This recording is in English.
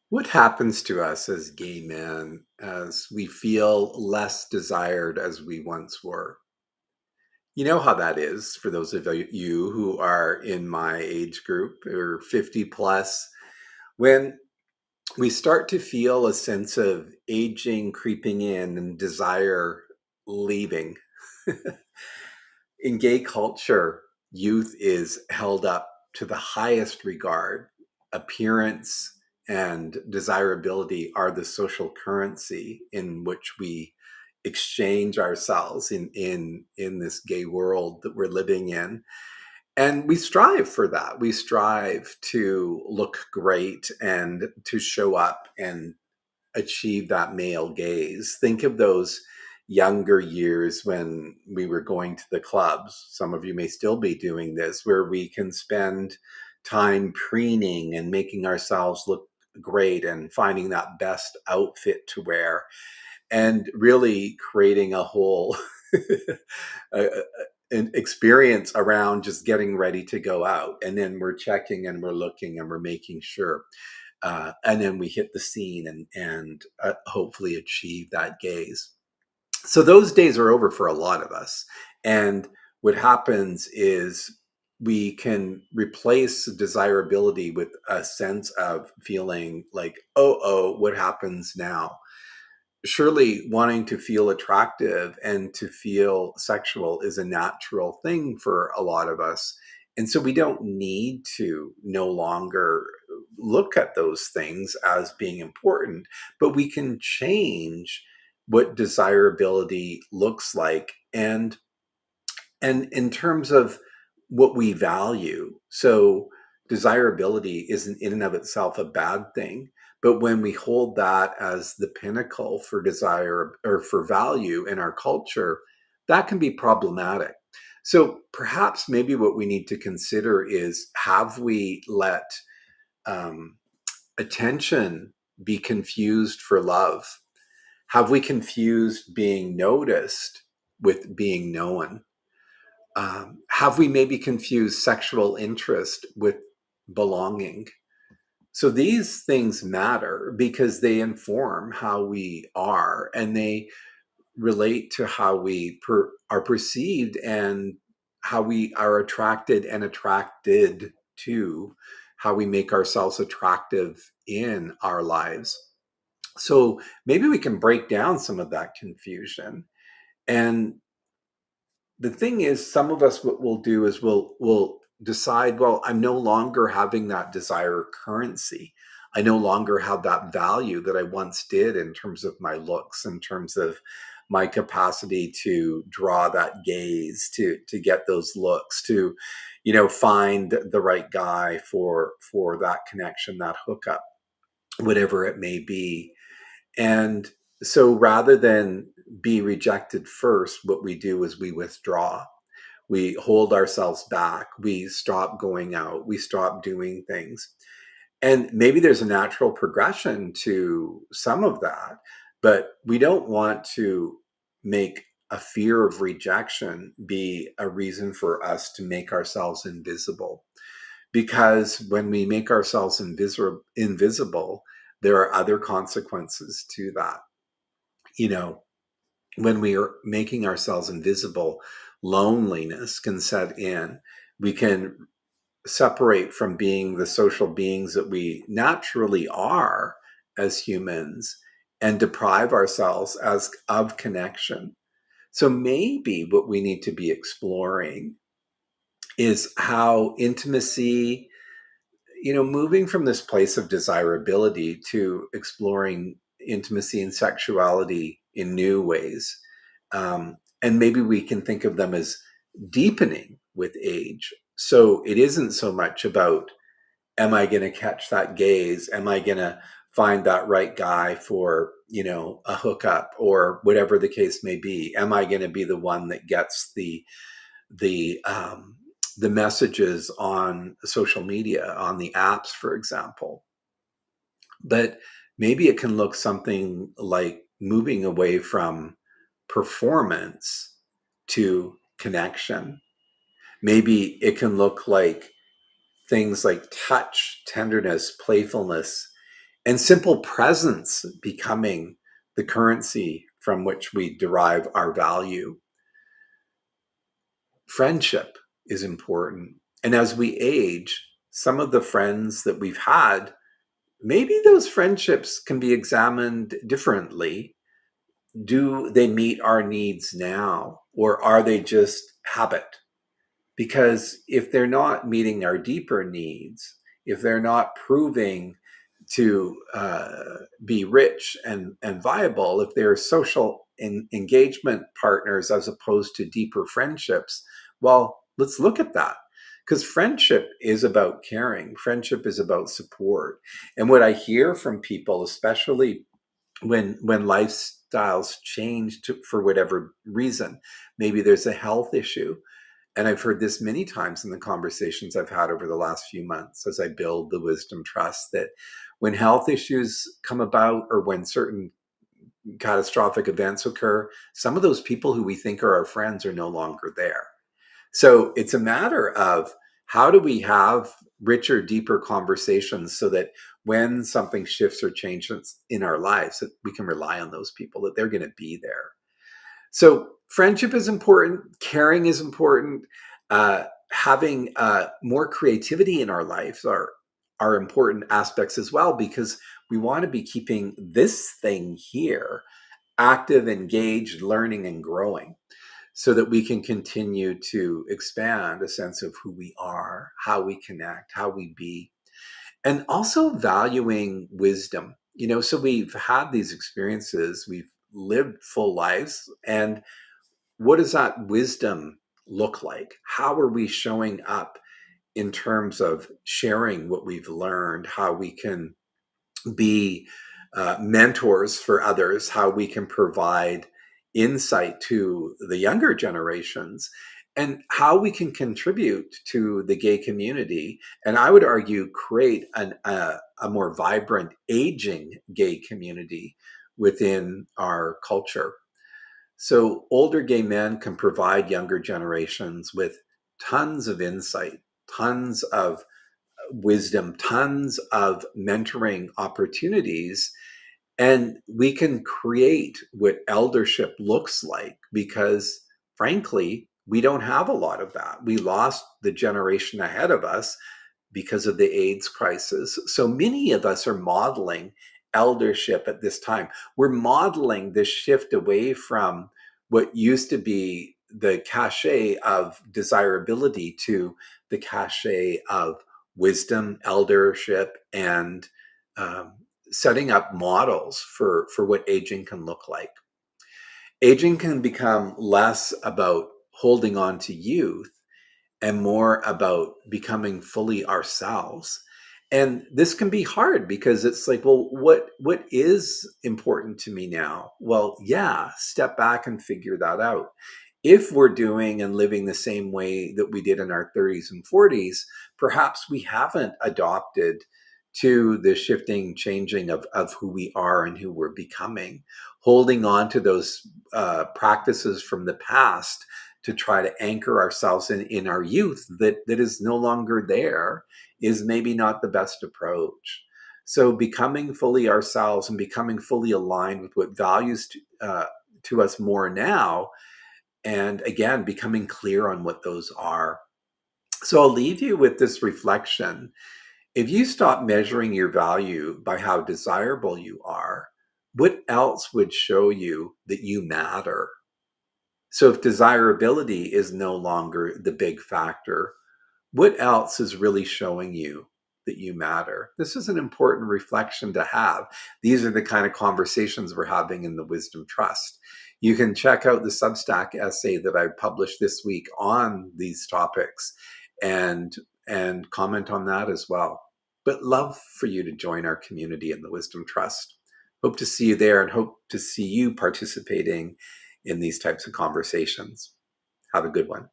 What happens to us as gay men as we feel less desired as we once were? You know how that is for those of you who are in my age group or 50 plus. When we start to feel a sense of aging creeping in and desire leaving. In gay culture, youth is held up to the highest regard. Appearance and desirability are the social currency in which we exchange ourselves in this gay world that we're living in. And we strive for that. We strive to look great and to show up and achieve that male gaze. Think of those younger years when we were going to the clubs. Some of you may still be doing this, where we can spend time preening and making ourselves look great and finding that best outfit to wear and really creating a whole a- an experience around just getting ready to go out. And then we're checking and we're looking and we're making sure, and then we hit the scene and hopefully achieve that gaze. So those days are over for a lot of us. And what happens is we can replace desirability with a sense of feeling like, oh, what happens now? Surely wanting to feel attractive and to feel sexual is a natural thing for a lot of us. And so we don't need to no longer look at those things as being important, but we can change what desirability looks like and in terms of what we value. So desirability isn't in and of itself a bad thing, but when we hold that as the pinnacle for desire or for value in our culture, that can be problematic. So perhaps maybe what we need to consider is, have we let um, attention be confused for love? Have we confused being noticed with being known? Have we maybe confused sexual interest with belonging? So these things matter because they inform how we are and they relate to how we are perceived and how we are attracted and attracted to, how we make ourselves attractive in our lives. So maybe we can break down some of that confusion. And the thing is, some of us, what we'll do is we'll decide, well, I'm no longer having that desire currency. I no longer have that value that I once did in terms of my looks, in terms of my capacity to draw that gaze, to get those looks, to find the right guy for that connection, that hookup, whatever it may be. And so rather than be rejected first, what we do is we withdraw. We hold ourselves back. We stop going out. We stop doing things. And maybe there's a natural progression to some of that, but we don't want to make a fear of rejection be a reason for us to make ourselves invisible. Because when we make ourselves invisible, there are other consequences to that. You know, when we are making ourselves invisible, loneliness can set in. We can separate from being the social beings that we naturally are as humans and deprive ourselves as of connection. So maybe what we need to be exploring is how intimacy, moving from this place of desirability to exploring intimacy and sexuality in new ways. And maybe we can think of them as deepening with age. So it isn't so much about, am I going to catch that gaze? Am I going to find that right guy for, a hookup or whatever the case may be? Am I going to be the one that gets the um, the messages on social media, on the apps, for example? But maybe it can look something like moving away from performance to connection. Maybe it can look like things like touch, tenderness, playfulness, and simple presence becoming the currency from which we derive our value. Friendship is important. And as we age, some of the friends that we've had, maybe those friendships can be examined differently. Do they meet our needs now, or are they just habit? Because if they're not meeting our deeper needs, if they're not proving to be rich and viable, if they're social engagement partners as opposed to deeper friendships, well, let's look at that. Because friendship is about caring, friendship is about support. And what I hear from people, especially when lifestyles change for whatever reason, maybe there's a health issue, and I've heard this many times in the conversations I've had over the last few months as I build the wisdom trust, that when health issues come about or when certain catastrophic events occur, some of those people who we think are our friends are no longer there. So it's a matter of how do we have richer, deeper conversations so that when something shifts or changes in our lives, that we can rely on those people, that they're going to be there. So friendship is important, caring is important, having more creativity in our lives are important aspects as well, because we want to be keeping this thing here active, engaged, learning and growing, so that we can continue to expand a sense of who we are, how we connect, how we be, and also valuing wisdom. So we've had these experiences, we've lived full lives, and what does that wisdom look like? How are we showing up in terms of sharing what we've learned, how we can be mentors for others, how we can provide insight to the younger generations, and how we can contribute to the gay community. And I would argue create a more vibrant, aging gay community within our culture. So older gay men can provide younger generations with tons of insight, tons of wisdom, tons of mentoring opportunities. And we can create what eldership looks like, because frankly, we don't have a lot of that. We lost the generation ahead of us because of the AIDS crisis. So many of us are modeling eldership at this time. We're modeling this shift away from what used to be the cachet of desirability to the cachet of wisdom, eldership, and um, setting up models for what aging can look like. Aging can become less about holding on to youth and more about becoming fully ourselves. And this can be hard because it's like, well, what is important to me now? Well, yeah, step back and figure that out. If we're doing and living the same way that we did in our 30s and 40s, perhaps we haven't adopted to the shifting, changing of who we are and who we're becoming. Holding on to those practices from the past to try to anchor ourselves in our youth that is no longer there is maybe not the best approach. So becoming fully ourselves and becoming fully aligned with what values to us more now, and again, becoming clear on what those are. So I'll leave you with this reflection. If you stop measuring your value by how desirable you are, what else would show you that you matter? So if desirability is no longer the big factor, what else is really showing you that you matter? This is an important reflection to have. These are the kind of conversations we're having in the Wisdom Trust. You can check out the Substack essay that I published this week on these topics and comment on that as well. But love for you to join our community in the Wisdom Trust. Hope to see you there and hope to see you participating in these types of conversations. Have a good one.